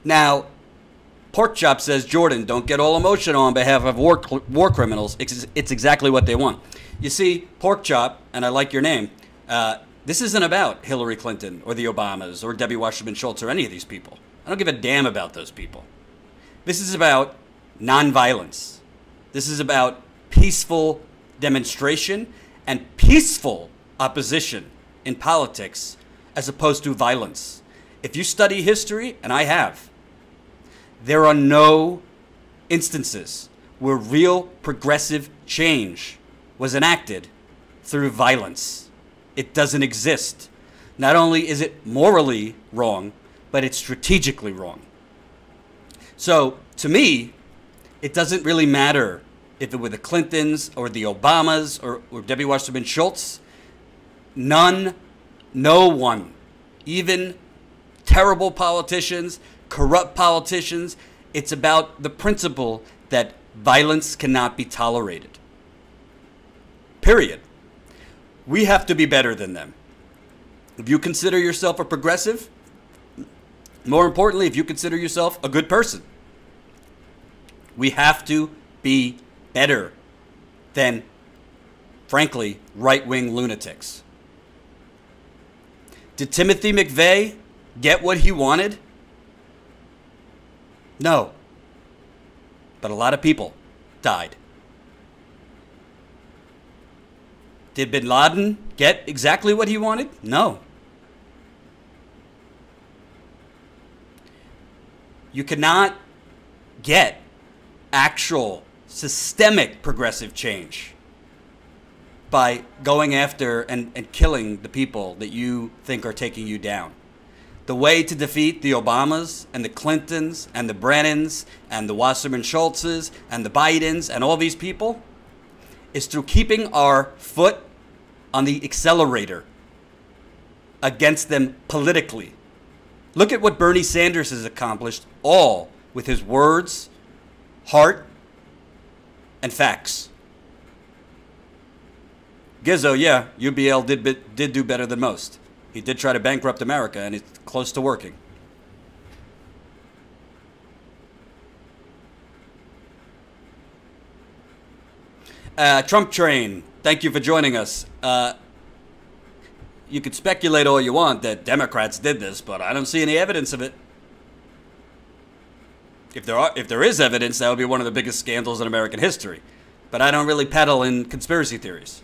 Now, Porkchop says, Jordan, don't get all emotional on behalf of war criminals. It's exactly what they want. You see, Porkchop, and I like your name, this isn't about Hillary Clinton or the Obamas or Debbie Wasserman Schultz or any of these people. I don't give a damn about those people. This is about nonviolence. This is about peaceful demonstration and peaceful opposition in politics as opposed to violence. If you study history, and I have, there are no instances where real progressive change was enacted through violence. It doesn't exist. Not only is it morally wrong, but it's strategically wrong. So, to me, it doesn't really matter if it were the Clintons or the Obamas or Debbie Wasserman Schultz. No one, even terrible politicians, corrupt politicians, it's about the principle that violence cannot be tolerated. Period. We have to be better than them. If you consider yourself a progressive, more importantly, if you consider yourself a good person, we have to be better than, frankly, right-wing lunatics. Did Timothy McVeigh get what he wanted? No. But a lot of people died. Did bin Laden get exactly what he wanted? No. You cannot get actual systemic progressive change by going after and killing the people that you think are taking you down. The way to defeat the Obamas and the Clintons and the Brennans and the Wasserman Schultzes and the Bidens and all these people is through keeping our foot on the accelerator against them politically. Look at what Bernie Sanders has accomplished, all with his words, heart, and facts. Gizzo, yeah, UBL did do better than most. He did try to bankrupt America, and it's close to working. Trump Train, thank you for joining us. You could speculate all you want that Democrats did this, but I don't see any evidence of it. If there is evidence, that would be one of the biggest scandals in American history. But I don't really peddle in conspiracy theories.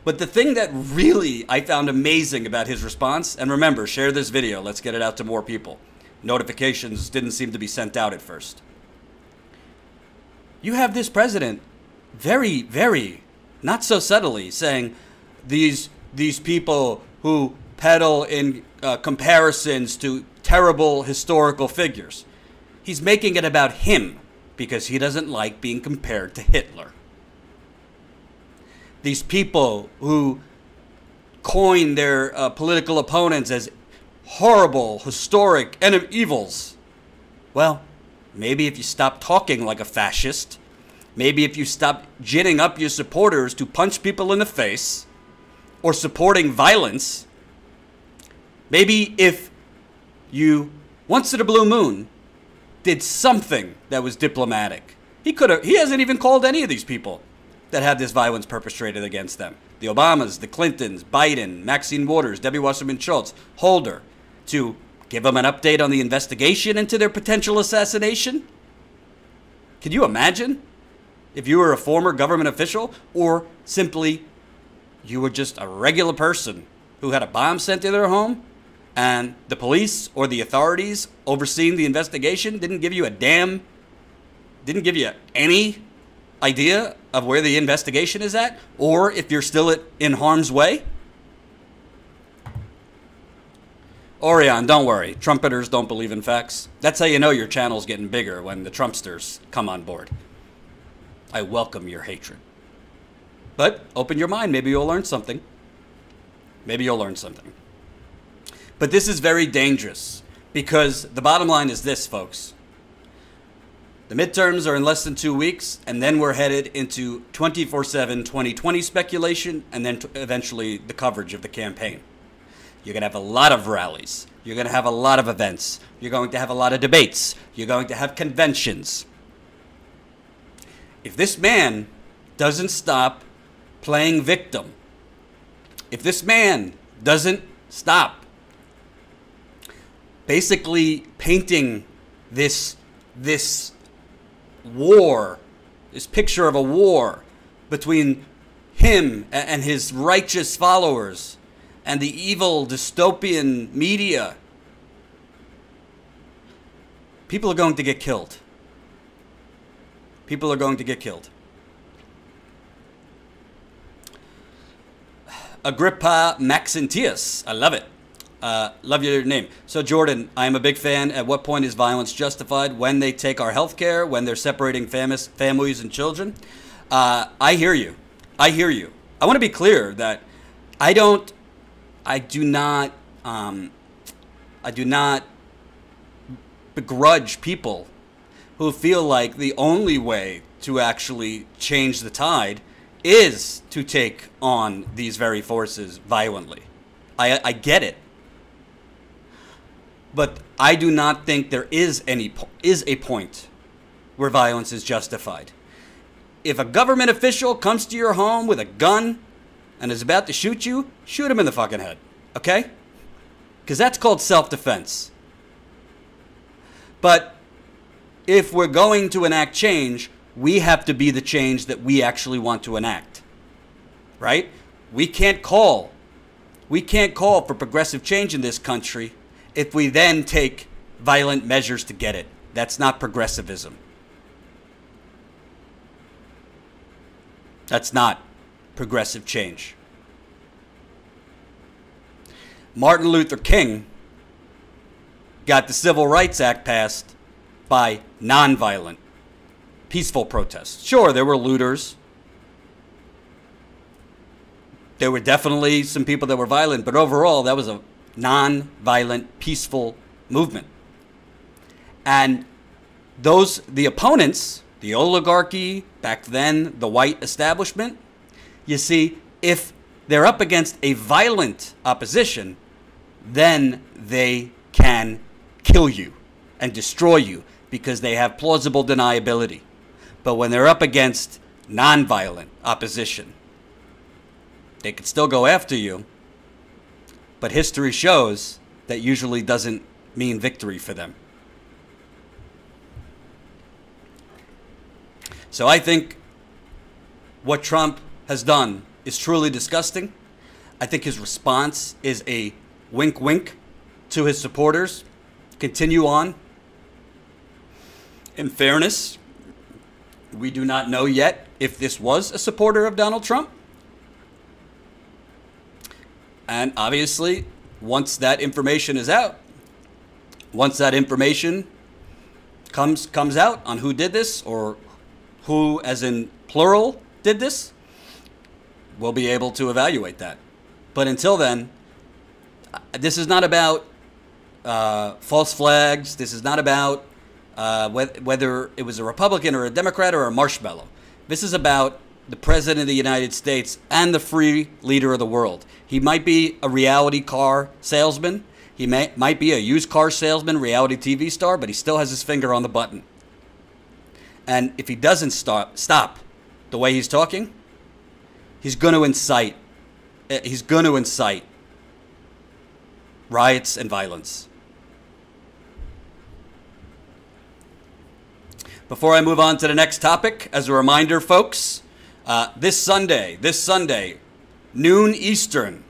But the thing that really I found amazing about his response, and remember, share this video, let's get it out to more people. Notifications didn't seem to be sent out at first. You have this president very, very, not so subtly, saying these people who peddle in comparisons to terrible historical figures. He's making it about him because he doesn't like being compared to Hitler. These people who coin their political opponents as horrible, historic evils. Well, maybe if you stop talking like a fascist, maybe if you stop ginning up your supporters to punch people in the face or supporting violence, maybe if you, once in a blue moon, did something that was diplomatic. He hasn't even called any of these people that had this violence perpetrated against them. The Obamas, the Clintons, Biden, Maxine Waters, Debbie Wasserman Schultz, Holder, to give them an update on the investigation into their potential assassination? Can you imagine if you were a former government official or simply you were just a regular person who had a bomb sent to their home and the police or the authorities overseeing the investigation didn't give you any idea of where the investigation is at, or if you're still in harm's way? Orion, don't worry. Trumpeters don't believe in facts. That's how you know your channel's getting bigger, when the Trumpsters come on board. I welcome your hatred. But open your mind. Maybe you'll learn something. Maybe you'll learn something. But this is very dangerous, because the bottom line is this, folks. The midterms are in less than 2 weeks, and then we're headed into 24/7 2020 speculation, and then eventually the coverage of the campaign. You're going to have a lot of rallies, You're going to have a lot of events. You're going to have a lot of debates. You're going to have conventions. If this man doesn't stop playing victim, if this man doesn't stop basically painting this war, this picture of a war between him and his righteous followers and the evil dystopian media, people are going to get killed. People are going to get killed. Agrippa Maxentius. I love it. Love your name. So, Jordan, I am a big fan. At what point is violence justified? When they take our health care, when they're separating families and children? I hear you. I hear you. I want to be clear that I do not begrudge people who feel like the only way to actually change the tide is to take on these very forces violently. I get it. But I do not think there is a point where violence is justified. If a government official comes to your home with a gun and is about to shoot you, shoot him in the fucking head, okay? Because that's called self-defense. But if we're going to enact change, we have to be the change that we actually want to enact, right? We can't call for progressive change in this country if we then take violent measures to get it. That's not progressivism. That's not progressive change. Martin Luther King got the Civil Rights Act passed by nonviolent, peaceful protests. Sure, there were looters. There were definitely some people that were violent, but overall, that was a non-violent, peaceful movement. And the opponents, the oligarchy, back then, the white establishment, you see, if they're up against a violent opposition, then they can kill you and destroy you because they have plausible deniability. But when they're up against non-violent opposition, they could still go after you, but history shows that usually doesn't mean victory for them. So I think what Trump has done is truly disgusting. I think his response is a wink wink to his supporters. Continue on. In fairness, we do not know yet if this was a supporter of Donald Trump. And obviously, once that information is out, once that information comes out on who did this, or who, as in plural, did this, we'll be able to evaluate that. But until then, this is not about false flags. This is not about whether it was a Republican or a Democrat or a marshmallow. This is about the President of the United States and the free leader of the world. He might be a reality car salesman. He might be a used car salesman, reality TV star, but he still has his finger on the button. And if he doesn't stop the way he's talking, he's going to incite riots and violence. Before I move on to the next topic, as a reminder, folks, this Sunday, noon Eastern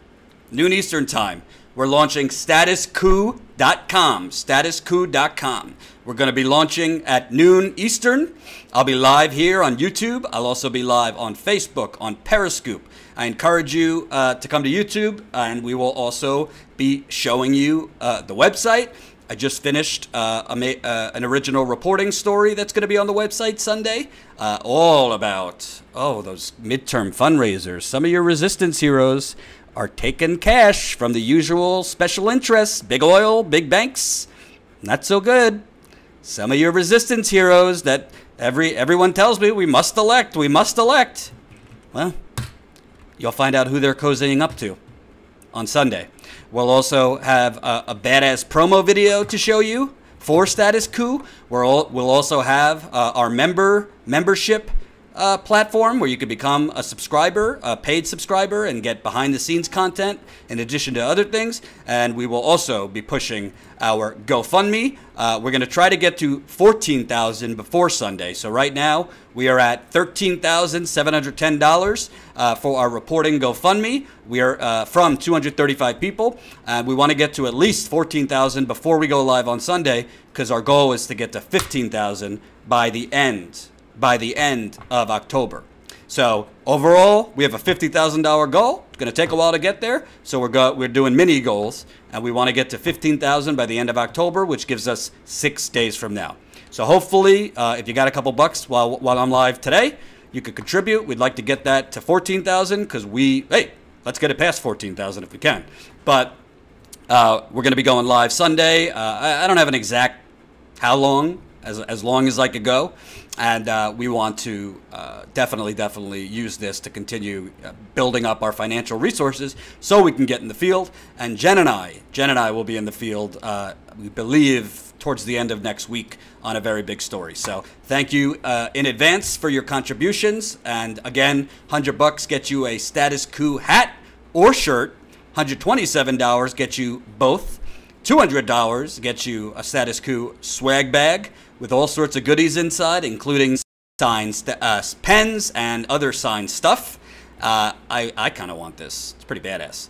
time, we're launching statuscoup.com, statuscoup.com. We're going to be launching at noon Eastern. I'll be live here on YouTube. I'll also be live on Facebook, on Periscope. I encourage you to come to YouTube, and we will also be showing you the website. I just finished an original reporting story that's going to be on the website Sunday, all about, those midterm fundraisers. Some of your resistance heroes are taking cash from the usual special interests, big oil, big banks. Not so good. Some of your resistance heroes that everyone tells me we must elect. Well, you'll find out who they're cozying up to on Sunday. We'll also have a badass promo video to show you for Status Coup. We'll also have our membership platform where you can become a subscriber, a paid subscriber, and get behind-the-scenes content in addition to other things. And we will also be pushing our GoFundMe. We're going to try to get to 14,000 before Sunday. So right now we are at $13,710 for our reporting GoFundMe. We are from 235 people, and we want to get to at least 14,000 before we go live on Sunday, because our goal is to get to 15,000 by the end of October. So overall, we have a $50,000 goal. It's going to take a while to get there, so we're doing mini goals, and we want to get to 15,000 by the end of October, which gives us 6 days from now. So hopefully, if you got a couple bucks while I'm live today, you could contribute. We'd like to get that to 14,000 because let's get it past 14,000 if we can. But we're going to be going live Sunday. I don't have an exact how long, as long as I could go. And we want to definitely use this to continue building up our financial resources so we can get in the field. And Jen and I will be in the field, we believe, towards the end of next week on a very big story. So thank you in advance for your contributions. And again, $100 gets you a Status Coup hat or shirt. $127 gets you both. $200 gets you a Status Coup swag bag with all sorts of goodies inside, including signed pens and other signed stuff. I kind of want this. It's pretty badass.